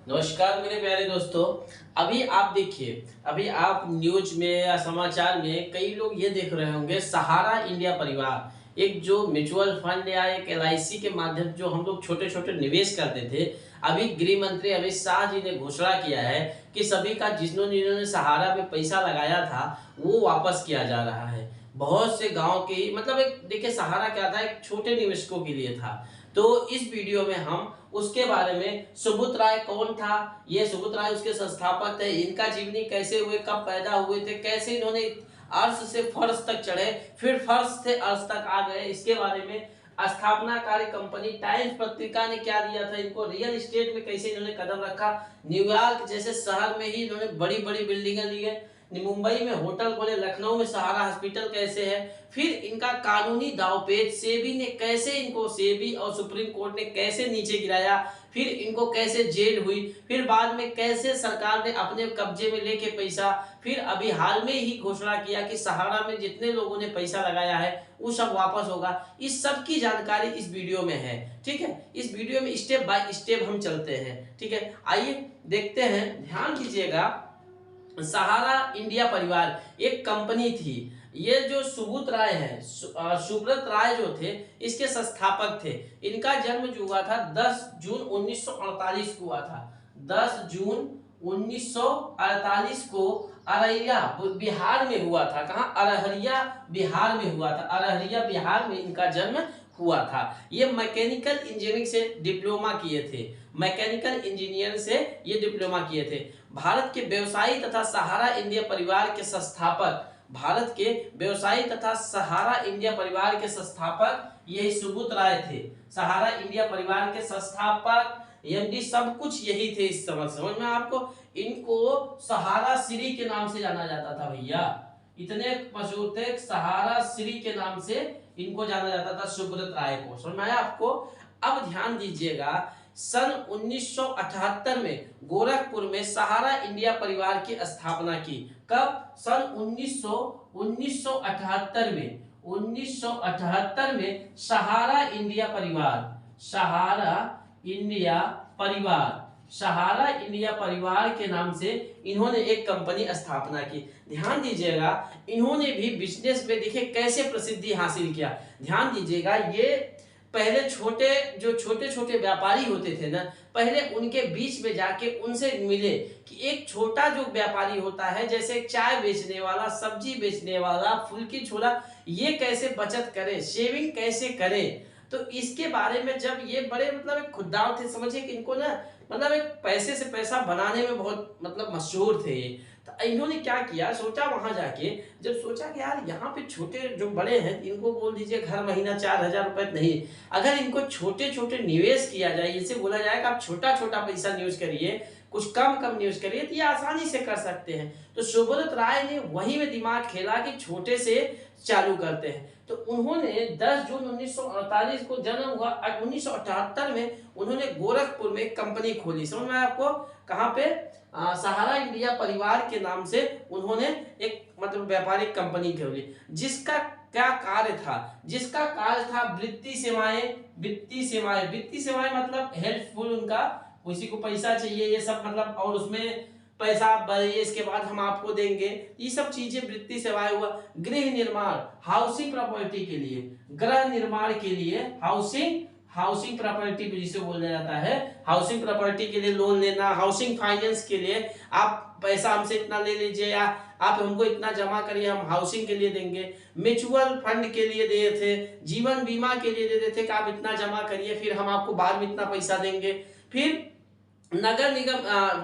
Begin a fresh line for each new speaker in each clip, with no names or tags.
नमस्कार मेरे प्यारे दोस्तों। अभी आप देखिए, अभी आप न्यूज में या समाचार में कई लोग ये देख रहे होंगे, सहारा इंडिया परिवार एक जो म्यूचुअल फंड या एक एलआईसी के माध्यम जो हम लोग छोटे छोटे निवेश करते थे। अभी गृह मंत्री अमित शाह जी ने घोषणा किया है कि सभी का जिन्होंने सहारा में पैसा लगाया था वो वापस किया जा रहा है। बहुत से गांव के ही मतलब एक देखिए, सहारा क्या था, एक छोटे निवेशकों के लिए था। तो इस वीडियो में हम उसके बारे में, सुबुत राय कौन था, ये सुबुत राय उसके संस्थापक थे, इनका जीवनी कैसे हुए, कब पैदा हुए थे, कैसे इन्होंने अर्श से फर्श तक चढ़े, फिर फर्श से अर्श तक आ गए, इसके बारे में स्थापनाकारी कंपनी टाइम्स पत्रिका ने क्या दिया था इनको, रियल एस्टेट में कैसे इन्होंने कदम रखा, न्यूयॉर्क जैसे शहर में ही इन्होंने बड़ी बड़ी बिल्डिंगें ली है, मुंबई में होटल खोले, लखनऊ में सहारा हॉस्पिटल कैसे है, फिर इनका कानूनी दावपेच सेबी ने कैसे इनको, सेबी और सुप्रीम कोर्ट ने कैसे नीचे गिराया, फिर इनको कैसे जेल हुई, फिर बाद में कैसे सरकार ने अपने कब्जे में लेके पैसा, फिर अभी हाल में ही घोषणा किया कि सहारा में जितने लोगों ने पैसा लगाया है वो सब वापस होगा। इस सब की जानकारी इस वीडियो में है। ठीक है, इस वीडियो में स्टेप बाय स्टेप हम चलते हैं। ठीक है, आइए देखते हैं, ध्यान दीजिएगा। सहारा इंडिया परिवार एक कंपनी थी। ये जो सुब्रत राय है, सुब्रत राय जो थे, इसके संस्थापक थे। इनका जन्म जो हुआ था 10 जून 1948 को हुआ था। 10 जून 1948 को अररिया बिहार में हुआ था। कहाँ? अररिया बिहार में हुआ था। अररिया बिहार में इनका जन्म हुआ था। ये मैकेनिकल इंजीनियरिंग से डिप्लोमा किए थे। मैकेनिकल इंजीनियर से ये डिप्लोमा किए थे। भारत के व्यवसायी तथा सहारा इंडिया परिवार के संस्थापक, भारत के व्यवसायी तथा सहारा इंडिया परिवार के संस्थापक यही सुब्रत राय थे। सहारा इंडिया परिवार के संस्थापक एमडी सब कुछ यही थे। इस समझ में आपको, इनको सहारा श्री के नाम से जाना जाता था भैया, इतने मशहूर थे। सहारा श्री के नाम से इनको जाना जाता था, सुब्रत राय को। समझ में आया आपको? अब ध्यान दीजिएगा, सन 1978 में गोरखपुर में सहारा इंडिया परिवार की स्थापना की। कब? सन 1978 में। 1978 में सहारा इंडिया परिवार, सहारा इंडिया परिवार, सहारा इंडिया परिवार के नाम से इन्होंने एक कंपनी स्थापना की। ध्यान दीजिएगा, इन्होंने भी बिजनेस में देखिए कैसे प्रसिद्धि हासिल किया। ध्यान दीजिएगा, ये पहले छोटे छोटे व्यापारी होते थे ना, पहले उनके बीच में जाके उनसे मिले कि एक छोटा जो व्यापारी होता है, जैसे चाय बेचने वाला, सब्जी बेचने वाला, फुल्की छोला, ये कैसे बचत करे, सेविंग कैसे करे। तो इसके बारे में जब ये बड़े मतलब एक खुद्दार थे, समझिए कि इनको ना मतलब एक पैसे से पैसा बनाने में बहुत मतलब मशहूर थे। तो इन्होंने क्या किया, सोचा वहां जाके, जब सोचा कि यार यहाँ पे छोटे जो बड़े हैं इनको बोल दीजिए हर महीना 4,000 रुपए नहीं, अगर इनको छोटे छोटे निवेश किया जाए, इनसे बोला जाए कि आप छोटा छोटा पैसा निवेश करिए, कुछ कम कम निवेश करिए, तो ये आसानी से कर सकते हैं। तो सुब्रत राय ने वही में दिमाग खेला कि छोटे से चालू करते हैं। तो उन्होंने 10 जून 1948 को जन्म हुआ, 1978 में उन्होंने गोरखपुर में एक कंपनी खोली। समझ में आया आपको? कहाँ पे? सहारा इंडिया परिवार के नाम से उन्होंने एक मतलब व्यापारिक कंपनी खोली, जिसका क्या कार्य था? जिसका कार्य था वित्तीय सेवाएं। वित्तीय सेवाएं, वित्तीय सेवाएं मतलब हेल्पफुल, उनका किसी को पैसा चाहिए ये सब मतलब, और उसमें पैसा आप भरिए, इसके बाद हम आपको देंगे, ये सब चीजें वित्तीय सेवाएं हुआ। गृह निर्माण, हाउसिंग प्रॉपर्टी के लिए, गृह निर्माण के लिए, हाउसिंग प्रॉपर्टी जिसे बोला जाता है, हाउसिंग प्रॉपर्टी के लिए लोन लेना, हाउसिंग फाइनेंस के लिए आप पैसा हमसे इतना ले लीजिए या आप हमको इतना जमा करिए, हम हाउसिंग के लिए देंगे। म्यूचुअल फंड के लिए दे थे, जीवन बीमा के लिए दे देते कि आप इतना जमा करिए, फिर हम आपको बाद में इतना पैसा देंगे। फिर नगर निगम,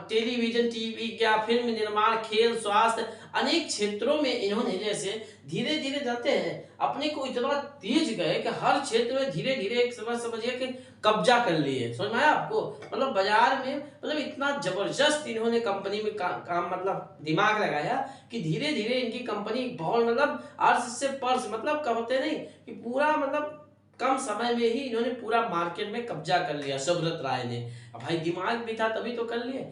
टेलीविजन, टीवी या फिल्म निर्माण, खेल, स्वास्थ्य, अनेक क्षेत्रों में इन्होंने जैसे धीरे धीरे जाते हैं अपने को इतना तेज गए कि हर क्षेत्र में धीरे धीरे एक समझिए कि कब्जा कर लिए। समझ में आया आपको? मतलब बाजार में मतलब इतना जबरदस्त इन्होंने कंपनी में काम मतलब दिमाग लगाया कि धीरे धीरे इनकी कंपनी बहुत मतलब अर्श से पर्श मतलब कहते नहीं कि पूरा मतलब कम समय में ही इन्होंने पूरा मार्केट में कब्जा कर लिया सुब्रत राय ने। अब भाई दिमाग भी था तभी तो कर लिए।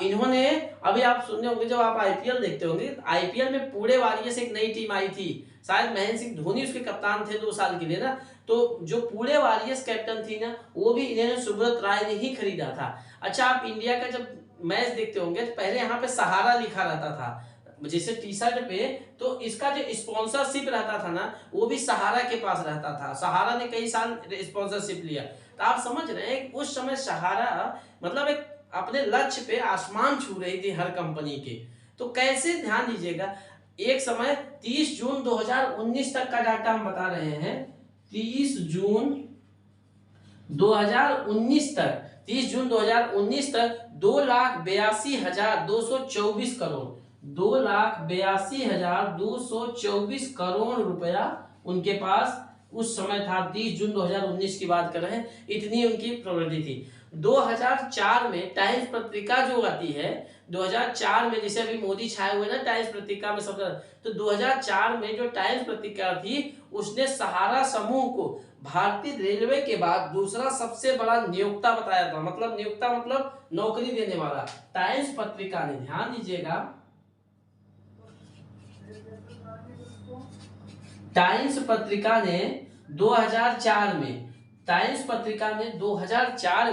इन्होंने, अभी आप सुनने होंगे जब आप आईपीएल देखते होंगे, आईपीएल में पुणे वॉरियर्स एक नई टीम आई थी, शायद महेंद्र सिंह धोनी उसके कप्तान थे 2 साल के लिए ना, तो जो पुणे वॉरियर्स कैप्टन थी ना, वो भी इन्होंने सुब्रत राय ने ही खरीदा था। अच्छा, आप इंडिया का जब मैच देखते होंगे तो पहले यहाँ पे सहारा लिखा रहता था जैसे टी शर्ट पे, तो इसका जो स्पॉन्सरशिप रहता था ना, वो भी सहारा के पास रहता था। सहारा ने कई साल स्पॉन्सरशिप लिया। तो आप समझ रहे हैं उस समय सहारा मतलब एक अपने लक्ष्य पे आसमान छू रही थी हर कंपनी के। तो कैसे, ध्यान दीजिएगा, एक समय 30 जून 2019 तक का डाटा हम बता रहे हैं। 30 जून 2019 तक, 30 जून 2019 तक 2,82,224 करोड़, 2,82,224 करोड़ रुपया उनके पास उस समय था। 30 जून 2019 की बात कर रहे हैं, इतनी उनकी प्रॉपर्टी थी। 2004 में टाइम्स पत्रिका जो आती है, 2004 में जैसे अभी मोदी छाए हुए ना टाइम्स पत्रिका में सब, तो 2004 में जो टाइम्स पत्रिका थी उसने सहारा समूह को भारतीय रेलवे के बाद दूसरा सबसे बड़ा नियोक्ता बताया था। मतलब नियोक्ता मतलब नौकरी देने वाला। टाइम्स पत्रिका ने, ध्यान दीजिएगा, टाइम्स पत्रिका ने 2004 में, टाइम्स पत्रिका ने 2004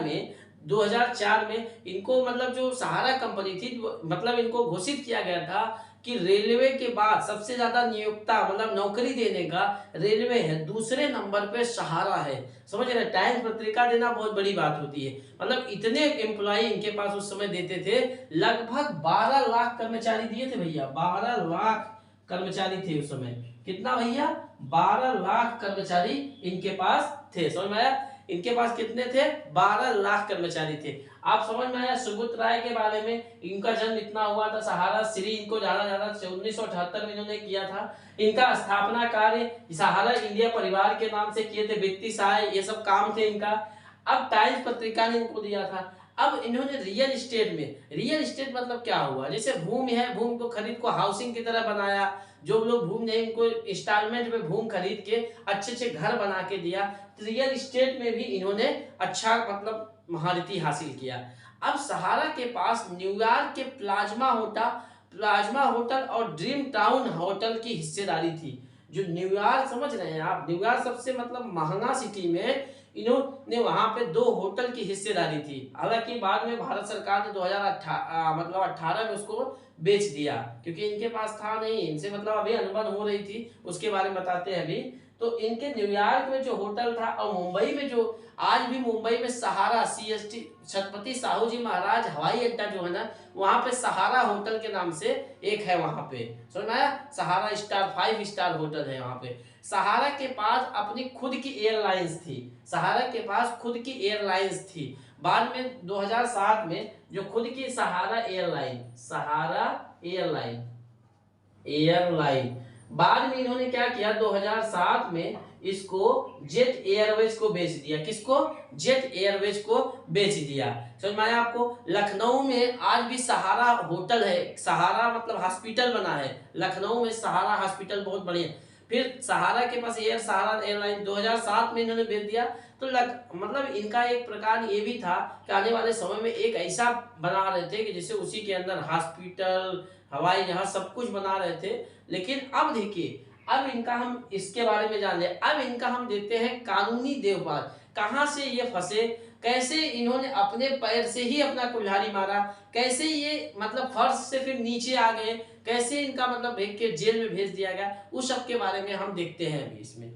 में इनको, मतलब जो सहारा कंपनी थी, मतलब इनको घोषित किया गया था कि रेलवे के बाद सबसे ज्यादा नियोक्ता मतलब नौकरी देने का रेलवे है, दूसरे नंबर पे सहारा है। समझ रहे, टाइम्स पत्रिका देना बहुत बड़ी बात होती है। मतलब इतने एम्प्लॉय इनके पास उस समय देते थे, लगभग 12 लाख कर्मचारी दिए थे भैया, 12 लाख कर्मचारी थे उस समय। कितना भैया? 12 लाख कर्मचारी इनके पास थे। समझ में आया? इनके पास कितने थे? 12 लाख कर्मचारी थे। आप समझ में आया सुब्रत राय के बारे में? इनका जन्म इतना हुआ था, सहारा श्री इनको जाना जाता 1978 में इन्होंने किया था। इनका स्थापना कार्य सहारा इंडिया परिवार के नाम से किए थे, वित्तीय सहाय ये सब काम थे इनका। अब टाइम्स पत्रिका ने इनको दिया था। अब इन्होंने रियल एस्टेट में, रियल एस्टेट मतलब क्या हुआ, जैसे भूमि है, भूमि को खरीद को हाउसिंग की तरह बनाया। जो लोग भूमि नहीं उनको इंस्टॉलमेंट में भूमि खरीद के अच्छे अच्छे घर बना के दिया। तो रियल एस्टेट में भी इन्होंने अच्छा मतलब महारथी हासिल किया। अब सहारा के पास न्यूयॉर्क के प्लाज्मा होटल और ड्रीम टाउन होटल की हिस्सेदारी थी। जो न्यूयॉर्क, समझ रहे हैं आप, न्यूयॉर्क सबसे मतलब महंगा सिटी में इन्होंने वहां पे 2 होटल की हिस्सेदारी थी। हालांकि बाद में भारत सरकार ने 2018 में उसको बेच दिया, क्योंकि इनके पास था नहीं, इनसे मतलब अभी अनबन हो रही थी, उसके बारे में बताते हैं अभी। तो इनके न्यूयॉर्क में जो होटल था और मुंबई में जो, आज भी मुंबई में सहारा CST छत्रपति साहू जी महाराज हवाई अड्डा जो है ना, वहां पे सहारा होटल के नाम से एक है वहां पे। सुना है? सहारा स्टार 5 स्टार होटल है वहां पे। सहारा के पास अपनी खुद की एयरलाइंस थी, सहारा के पास खुद की एयरलाइंस थी। बाद में 2007 में जो खुद की सहारा एयरलाइन बाद में इन्होंने क्या किया, 2007 में इसको जेट एयरवेज को बेच दिया। किसको? जेट एयरवेज को बेच दिया। समझ में आया आपको? लखनऊ में आज भी सहारा होटल है, सहारा मतलब हॉस्पिटल बना है लखनऊ में, सहारा हॉस्पिटल बहुत बढ़िया। फिर सहारा के पास सहारा एयरलाइन 2007 में इन्होंने बेच दिया। तो मतलब इनका एक प्रकार ये भी था कि आने वाले समय में एक ऐसा बना रहे थे कि जैसे उसी के अंदर हॉस्पिटल, हवाई जहाज सब कुछ बना रहे थे। लेकिन अब देखिए, अब इनका हम इसके बारे में जान ले। अब इनका हम देखते हैं कानूनी देवपाल, कहां से ये फंसे, कैसे इन्होंने अपने पैर से ही अपना कुल्हाड़ी मारा, कैसे ये मतलब फर्श से फिर नीचे आ गए, कैसे इनका मतलब भेज के जेल में भेज दिया गया, उस सब के बारे में हम देखते हैं अभी इसमें।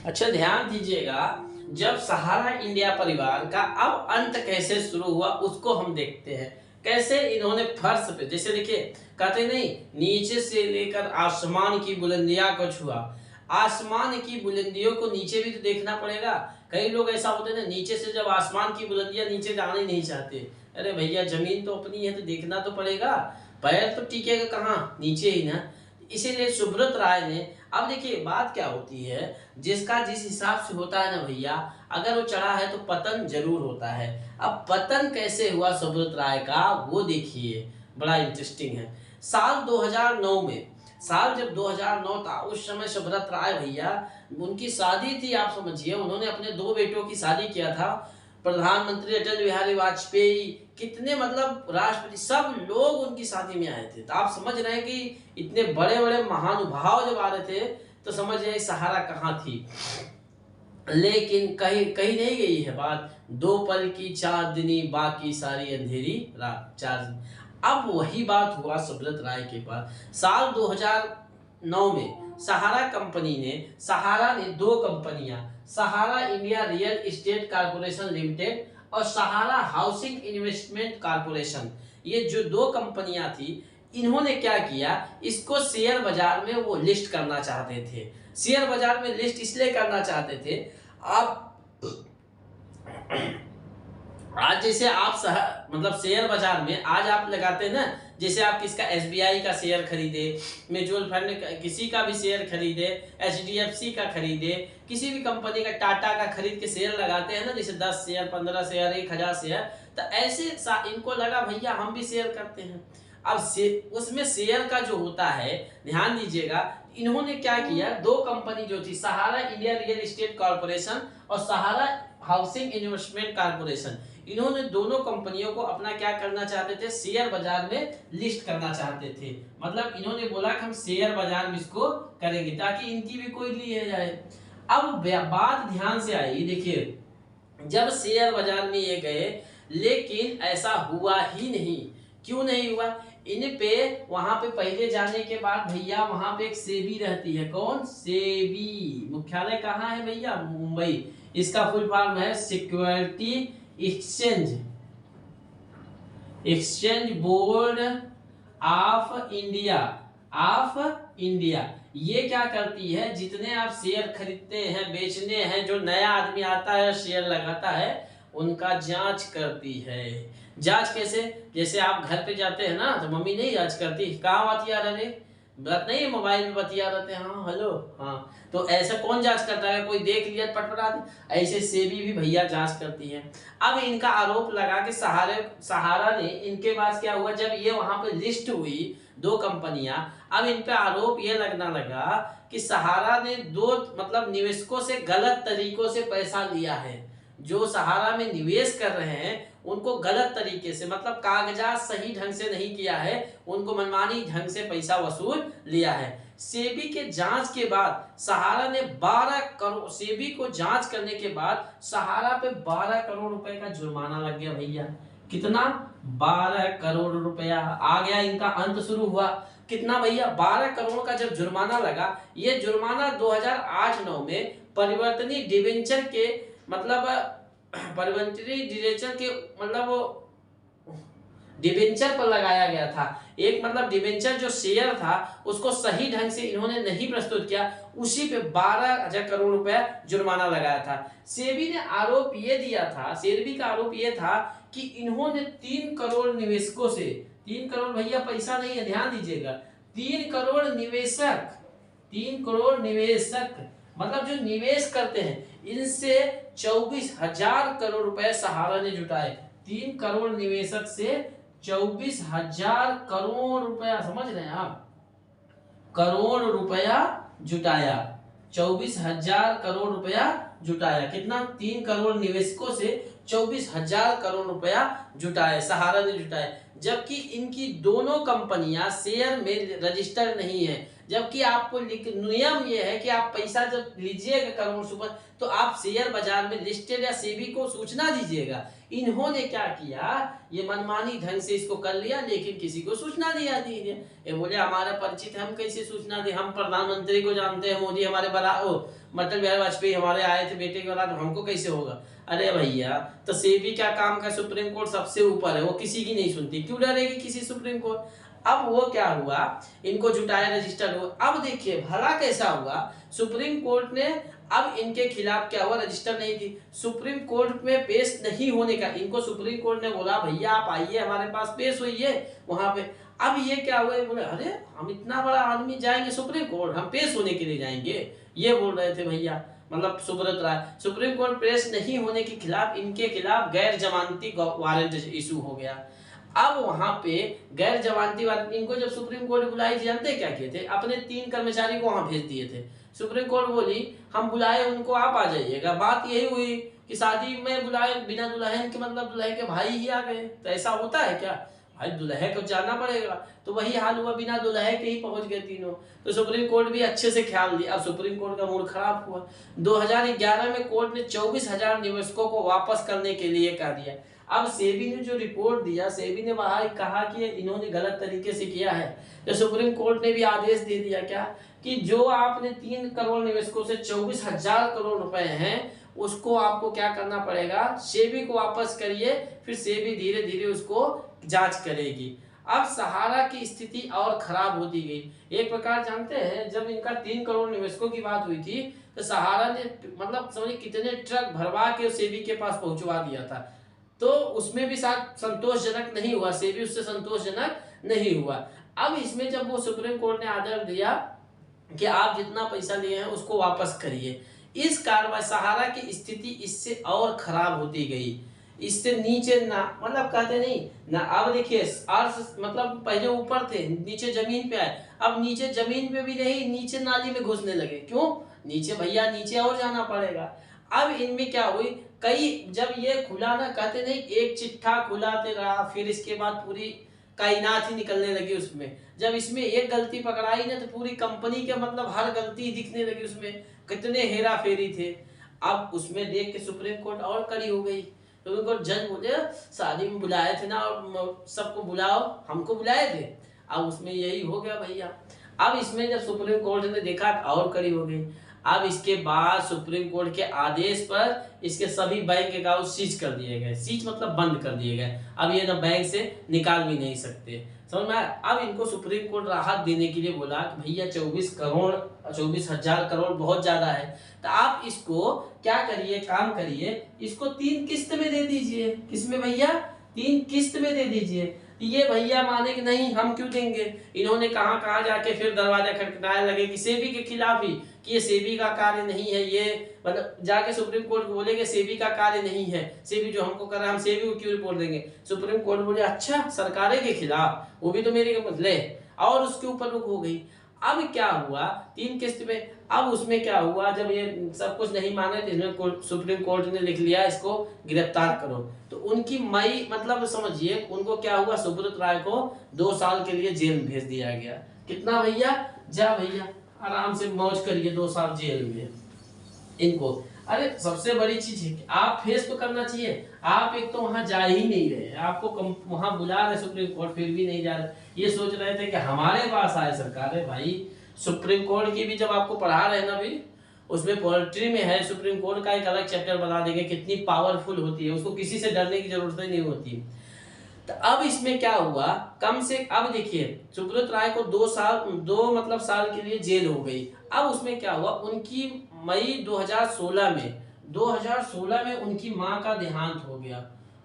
अच्छा, ध्यान दीजिएगा, जब सहारा इंडिया परिवार का अब अंत कैसे शुरू हुआ उसको हम देखते हैं। कैसे इन्होंने फर्श पे, जैसे देखिए कहते नहीं, नीचे से लेकर आसमान की बुलंदियां को छुआ। आसमान की बुलंदियों को नीचे भी तो देखना पड़ेगा। कई लोग ऐसा होते हैं, नीचे से जब आसमान की बुलंदियां नीचे जाना ही नहीं चाहते। अरे भैया, जमीन तो अपनी है तो देखना तो पड़ेगा, पैर तो टिकेगा कहाँ, नीचे ही ना। इसीलिए सुब्रत राय ने, अब देखिए बात क्या होती है, जिसका जिस हिसाब से होता है ना भैया, अगर वो चढ़ा है तो पतन जरूर होता है। अब पतन कैसे हुआ सुब्रत राय का वो देखिए, बड़ा इंटरेस्टिंग है। साल 2009 में साल जब 2009 था, उस समय सुब्रत राय भैया, उनकी शादी थी, आप समझिए, उन्होंने अपने 2 बेटों की शादी किया था। प्रधानमंत्री अटल बिहारी वाजपेयी, कितने मतलब राष्ट्रपति, सब लोग उनकी शादी में आए थे। तो आप समझ रहे हैं कि इतने बड़े बड़े महानुभाव जब आ रहे थे, तो समझ रहे सहारा कहाँ थी। लेकिन कहीं कहीं नहीं गई है बात, 2 पल की चांदनी बाकी सारी अंधेरी रात, 4 दिन। अब वही बात हुआ सुब्रत राय के पास। साल 2009 में सहारा ने 2 कंपनियां, Sahara India real estate corporation limited और सहारा हाउसिंग इन्वेस्टमेंट कॉर्पोरेशन, ये जो 2 कंपनियां थी, इन्होंने क्या किया, इसको शेयर बाजार में वो लिस्ट करना चाहते थे। शेयर बाजार में लिस्ट इसलिए करना चाहते थे, आप आज जैसे आप मतलब शेयर बाजार में आज आप लगाते हैं ना, जैसे आप किसका एसबीआई का शेयर खरीदे, म्यूचुअल फंड किसी का भी शेयर खरीदे, एचडीएफसी का खरीदे, किसी भी कंपनी का, टाटा का खरीद के शेयर लगाते हैं ना, जैसे 10 शेयर, 15 शेयर, 1000 शेयर, तो ऐसे इनको लगा भैया हम भी शेयर करते हैं। अब उसमें शेयर का जो होता है, ध्यान दीजिएगा, इन्होंने क्या किया, 2 कंपनी जो थी, सहारा इंडिया रियल एस्टेट कॉर्पोरेशन और सहारा हाउसिंग इन्वेस्टमेंट कॉर्पोरेशन, इन्होंने दोनों कंपनियों को अपना क्या करना चाहते थे, शेयर बाजार में लिस्ट करना चाहते थे। मतलब इन्होंने बोला कि हम शेयर बाजार में इसको करेंगे ताकि इनकी भी कोई लिए जाए। अब बात ध्यान से आई, देखिए, जब शेयर बाजार में ये गए, लेकिन ऐसा हुआ ही नहीं। क्यों नहीं हुआ, इन पे वहां पे पहले जाने के बाद भैया वहां पे एक सेबी रहती है। कौन, सेबी, मुख्यालय कहाँ है भैया, मुंबई। इसका फुल फॉर्म है security exchange board of India. ये क्या करती है, जितने आप शेयर खरीदते हैं, बेचने हैं, जो नया आदमी आता है शेयर लगाता है, उनका जांच करती है। जांच कैसे, जैसे आप घर पे जाते हैं ना, तो मम्मी नहीं जांच करती, कहाँ बतिया रहे, बात नहीं, मोबाइल में बतिया रहते हैं, हाँ हेलो, हाँ, तो ऐसा कौन जांच करता है, कोई देख लिया पटपटा दे, ऐसे सेबी भी भैया जांच करती है। अब इनका आरोप लगा कि सहारा ने, इनके पास क्या हुआ, जब ये वहां पे लिस्ट हुई 2 कंपनियां, अब इन पे आरोप ये लगना लगा कि सहारा ने 2 मतलब निवेशकों से गलत तरीकों से पैसा लिया है। जो सहारा में निवेश कर रहे हैं उनको गलत तरीके से, मतलब कागजात सही ढंग से नहीं किया है, उनको मनमानी ढंग से पैसा वसूल लिया है। सेबी के जांच के बाद सहारा ने 12 करोड़, सेबी को जांच करने के बाद सहारा पे 12 करोड़ रुपए का जुर्माना लग गया भैया। कितना, 12 करोड़ रुपया आ गया, इनका अंत शुरू हुआ। कितना भैया, 12 करोड़ का जब जुर्माना लगा, ये जुर्माना 2008-9 में परिवर्तनीय डिबेंचर के मतलब डिबेंचर पर लगाया गया था। एक मतलब डिबेंचर जो शेयर था उसको सही ढंग से इन्होंने नहीं प्रस्तुत किया, उसी पे 12,000 करोड़ रुपया जुर्माना लगाया था। सेबी ने आरोप ये दिया था, सेबी का आरोप ये था कि इन्होंने 3 करोड़ निवेशकों से, 3 करोड़ भैया पैसा नहीं है, ध्यान दीजिएगा, 3 करोड़ निवेशक मतलब जो निवेश करते हैं, इनसे 24,000 करोड़ रुपए सहारा ने जुटाए। 3 करोड़ निवेशक से 24,000 करोड़ रुपया, समझ रहे हैं आप, करोड़ रुपया जुटाया, 24,000 करोड़ रुपया जुटाया। कितना, 3 करोड़ निवेशकों से 24,000 करोड़ रुपया जुटाए, सहारा ने जुटाए। जबकि इनकी दोनों कंपनियां शेयर में रजिस्टर्ड नहीं है। जबकि आपको नियम यह है कि आप पैसा जब लीजिएगा करोड़ से ऊपर, तो आप शेयर बाजार में लिस्टेड या सेबी को सूचना दीजिएगा। इन्होंने क्या किया, ये मनमानी ढंग से इसको कर लिया, लेकिन किसी को सूचना दिया दीजिए। ये बोले हमारा परिचित, हम कैसे सूचना दे, हम प्रधानमंत्री को जानते हैं, मोदी हमारे अटल बिहारी वाजपेयी हमारे आए थे बेटे के बाद, हमको कैसे होगा। अरे भैया, तो सेबी क्या काम का, सुप्रीम कोर्ट सबसे ऊपर है, वो किसी की नहीं सुनती, क्यों डरेगी किसी सुप्रीम कोर्ट। अब वो क्या हुआ, इनको जुटाया, रजिस्टर्ड हुआ। अब देखिए भला कैसा हुआ, सुप्रीम कोर्ट ने अब इनके खिलाफ क्या हुआ, रजिस्टर नहीं थी, सुप्रीम कोर्ट में पेश नहीं होने का, इनको सुप्रीम कोर्ट ने बोला भैया आप आइए हमारे पास, पेश होइए वहां पे। अब ये क्या हुआ, बोले अरे हम इतना बड़ा आदमी जाएंगे सुप्रीम कोर्ट, हम पेश होने के लिए जाएंगे, ये बोल रहे थे भैया, मतलब सुब्रत राय। सुप्रीम कोर्ट पेश नहीं होने के खिलाफ इनके खिलाफ गैर जमानती वारंट इशू हो गया। अब वहां पे गैर जमानती वारंट, इनको जब सुप्रीम कोर्ट बुलाई थी, जानते क्या किए थे, अपने 3 कर्मचारी को वहां भेज दिए थे। सुप्रीम कोर्ट बोली हम बुलाए उनको, आप आ जाइएगा। बात यही हुई कि शादी में बुलाए बिना दुल्हन के, मतलब दुल्हे के भाई ही आ गए। तो ऐसा होता है क्या, भाई दुल्हे को जाना पड़ेगा। तो वही हाल हुआ, बिना दुल्हे के ही पहुंच गए तीनों। तो सुप्रीम कोर्ट भी अच्छे से ख्याल दिया। अब सुप्रीम कोर्ट का मूड खराब हुआ। 2011 में कोर्ट ने 24,000 निवेशकों को वापस करने के लिए कह दिया। अब सेबी ने जो रिपोर्ट दिया, सेबी ने वहां कहा कि इन्होंने गलत तरीके से किया है। तो सुप्रीम कोर्ट ने भी आदेश दे दिया क्या, कि जो आपने 3 करोड़ निवेशकों से 24,000 करोड़ रुपए हैं, उसको आपको क्या करना पड़ेगा, सेबी को वापस करिए। फिर सेबी धीरे धीरे उसको जांच करेगी। अब सहारा की स्थिति और खराब होती गई। एक प्रकार जानते हैं, जब इनका 3 करोड़ निवेशकों की बात हुई थी, तो सहारा ने मतलब समझिए कितने ट्रक भरवा के सेबी के पास पहुंचवा दिया था। तो उसमें भी साथ संतोषजनक नहीं हुआ, सेबी उससे संतोषजनक नहीं हुआ। अब इसमें जब वो सुप्रीम कोर्ट ने आदेश दिया कि आप जितना पैसा लिए हैं उसको वापस करिए, इस कार्रवाई सहारा की स्थिति इससे और खराब होती गई। इससे नीचे ना, मतलब कहते नहीं ना, अब देखिए अर्श मतलब पहले ऊपर थे, नीचे जमीन पे आए। अब नीचे जमीन पे भी नहीं, नीचे नाली में घुसने लगे। क्यों, नीचे भैया नीचे और जाना पड़ेगा। अब इनमें क्या हुई, कई जब ये खुला ना, कहते नहीं एक चिट्ठा खुलाते रहा, फिर इसके बाद पूरी कायनात ही निकलने लगी उसमें। जब इसमें एक गलती पकड़ाई ना, तो पूरी कंपनी के मतलब हर गलती दिखने लगी उसमें, कितने हेरा फेरी थे। अब उसमें देख के सुप्रीम कोर्ट और कड़ी हो गई। तो उनको जज बोले शादी में बुलाए थे ना, और सबको बुलाओ, हमको बुलाए थे। अब उसमें यही हो गया भैया। अब इसमें जब सुप्रीम कोर्ट ने देखा तो और कड़ी हो गई। अब इसके बाद सुप्रीम कोर्ट के आदेश पर इसके सभी बैंक अकाउंट सीज कर दिए गए। सीज मतलब बंद कर दिए गए। अब ये ना बैंक से निकाल भी नहीं सकते, समझ में आया। अब इनको सुप्रीम कोर्ट राहत देने के लिए बोला कि भैया 24,000 करोड़ बहुत ज्यादा है, तो आप इसको क्या करिए, काम करिए, इसको 3 किस्त में दे दीजिए। किसमें भैया, 3 किस्त में दे दीजिए। ये भैया माने कि नहीं हम क्यों देंगे। इन्होंने कहाँ कहाँ जाके फिर दरवाजा खटखटाने लगे कि सेबी के खिलाफ ही, कि ये सेबी का कार्य नहीं है, ये मतलब जाके सुप्रीम कोर्ट को बोले कि सेबी का कार्य नहीं है, सेबी जो हमको कर रहा है हम सेबी को क्यों रिपोर्ट देंगे। सुप्रीम कोर्ट बोले अच्छा सरकारें के खिलाफ, वो भी तो मेरे के बदले, और उसके ऊपर रुक हो गई। अब क्या हुआ, 3 किस्त में। अब उसमें क्या हुआ, जब ये सब कुछ नहीं माने तो इसमें सुप्रीम कोर्ट ने लिख लिया इसको गिरफ्तार करो। तो उनकी मई मतलब समझिए उनको क्या हुआ, सुब्रत राय को 2 साल के लिए जेल में भेज दिया गया। कितना भैया, जा भैया आराम से मौज करिए 2 साल जेल में इनको। अरे सबसे बड़ी चीज है कि आप फेस तो करना चाहिए। आप एक तो वहां जा ही नहीं रहे, आपको वहां बुला रहे सुप्रीम कोर्ट, फिर भी नहीं जा रहे। ये सोच रहे थे कि हमारे पास आए सरकार है। भाई सुप्रीम कोर्ट की भी जब आपको पढ़ा रहे ना भी, उसमें पोल्ट्री में है, सुप्रीम कोर्ट का एक अलग चैप्टर बता देंगे कितनी पावरफुल होती है, उसको किसी से डरने की जरूरत ही नहीं होती। तो अब इसमें क्या हुआ, कम से अब देखिए सुब्रत राय को 2 मतलब साल के लिए जेल हो गई। अब उसमें क्या हुआ, उनकी मई 2016 में उनकी मां का देहांत हो गया।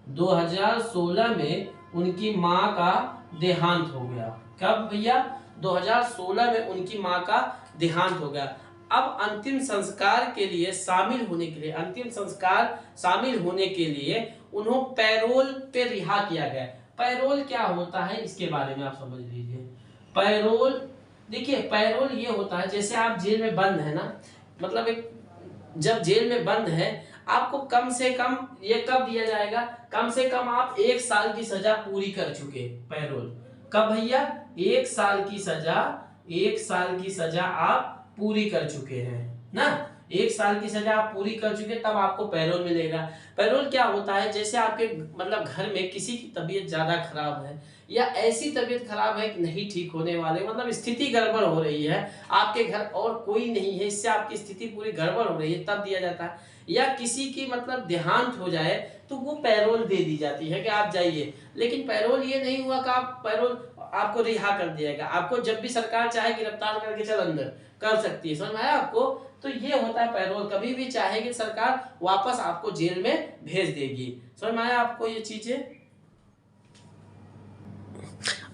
2016 में उनकी मां का देहांत हो गया। कब भैया, 2016 में उनकी मां का देहांत हो गया। अब अंतिम संस्कार के लिए शामिल होने के लिए उन्हों पैरोल पे रिहा किया गया। पैरोल क्या होता है इसके बारे में आप समझ लीजिए। पैरोल देखिए, पैरोल ये होता है जैसे आप जेल में बंद है ना, मतलब एक जब जेल में बंद है आपको कम से कम ये कब दिया जाएगा, कम से कम आप 1 साल की सजा पूरी कर चुके। पैरोल कब भैया, 1 साल की सजा आप पूरी कर चुके हैं ना, 1 साल की सजा आप पूरी कर चुके तब आपको पैरोल मिलेगा। पैरोल क्या होता है, जैसे आपके मतलब घर में किसी की तबीयत ज्यादा खराब है या ऐसी तबीयत खराब है कि नहीं ठीक होने वाले, मतलब स्थिति गड़बड़ हो रही है, आपके घर और कोई नहीं है, इससे आपकी स्थिति पूरी गड़बड़ हो रही है, तब दिया जाता है। या किसी की मतलब देहांत हो जाए तो वो पैरोल दे दी जाती है कि आप जाइए। लेकिन पैरोल ये नहीं हुआ कि आप पैरोल आपको रिहा कर दिएगा, आपको जब भी सरकार चाहे गिरफ्तार करके चल अंदर कर सकती है, समझ में आया आपको। तो ये होता है पैरोल, कभी भी चाहेगी सरकार वापस आपको जेल में भेज देगी। समझ में आया आपको ये चीजें।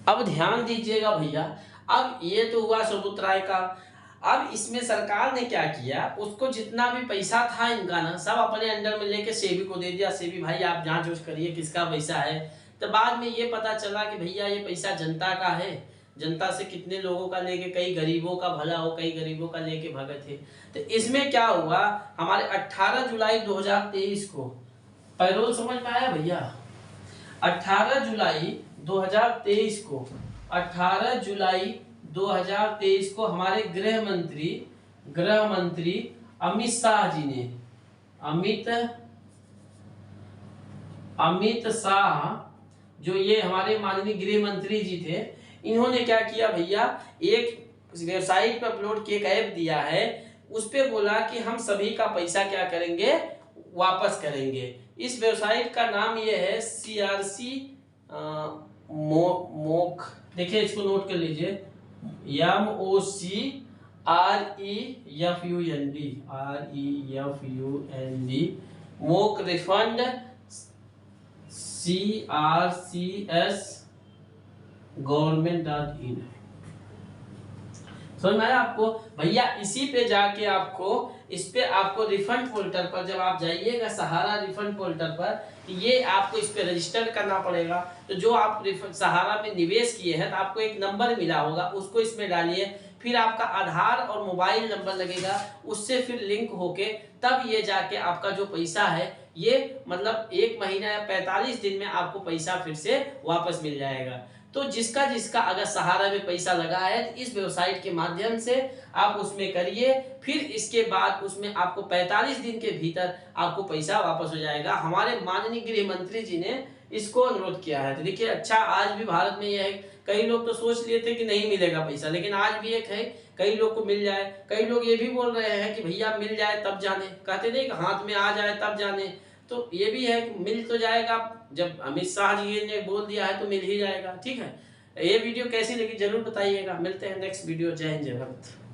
अब ध्यान दीजिएगा भैया, अब ये तो हुआ सुब्रत राय का। अब इसमें सरकार ने क्या किया, उसको जितना भी पैसा था इनका ना सब अपने अंडर में लेके सेबी को दे दिया। सेबी भाई आप जांच करिए किसका पैसा है, तो बाद में ये पता चला कि भैया ये पैसा जनता का है, जनता से कितने लोगों का लेके, कई गरीबों का भला हो, कई गरीबों का लेके भगत है। तो इसमें क्या हुआ, हमारे 18 जुलाई 2023 को पैरोल, समझ में आया भैया, 18 जुलाई 2023 को, 18 जुलाई 2023 को हमारे गृह मंत्री अमित शाह जी ने, अमित शाह जो ये हमारे माननीय गृह मंत्री जी थे, इन्होंने क्या किया भैया, एक वेबसाइट पर अपलोड किया, एक ऐप दिया है, उस पे बोला कि हम सभी का पैसा क्या करेंगे, वापस करेंगे। इस वेबसाइट का नाम ये है CRC मोक, देखिए इसको नोट कर लीजिए, MOCREFUND mock refund CRCS government.in। समझ में आया आपको भैया। इसी पे जाके आपको, इस पे आपको रिफंड पोर्टल पर जब आप जाइएगा, सहारा रिफंड पोर्टल पर, ये आपको इस पे रजिस्टर करना पड़ेगा। तो जो आप सहारा में निवेश किए हैं, तो आपको एक नंबर मिला होगा, उसको इसमें डालिए, फिर आपका आधार और मोबाइल नंबर लगेगा, उससे फिर लिंक होके तब ये जाके आपका जो पैसा है, ये मतलब 1 महीना या 45 दिन में आपको पैसा फिर से वापस मिल जाएगा। तो जिसका जिसका अगर सहारा में पैसा लगा है, तो इस वेबसाइट के माध्यम से आप उसमें करिए, फिर इसके बाद उसमें आपको 45 दिन के भीतर आपको पैसा वापस हो जाएगा। हमारे माननीय गृह मंत्री जी ने इसको अनुरोध किया है। तो देखिए, अच्छा आज भी भारत में यह है, कई लोग तो सोच लिए थे कि नहीं मिलेगा पैसा, लेकिन आज भी एक है, कई लोग को मिल जाए। कई लोग ये भी बोल रहे हैं कि भैया मिल जाए तब जाने, कहते नहीं कि हाथ में आ जाए तब जाने। तो ये भी है कि मिल तो जाएगा, जब अमित शाह जी ने बोल दिया है तो मिल ही जाएगा। ठीक है, ये वीडियो कैसी लगी जरूर बताइएगा। मिलते हैं नेक्स्ट वीडियो। जय हिंद, जय भारत।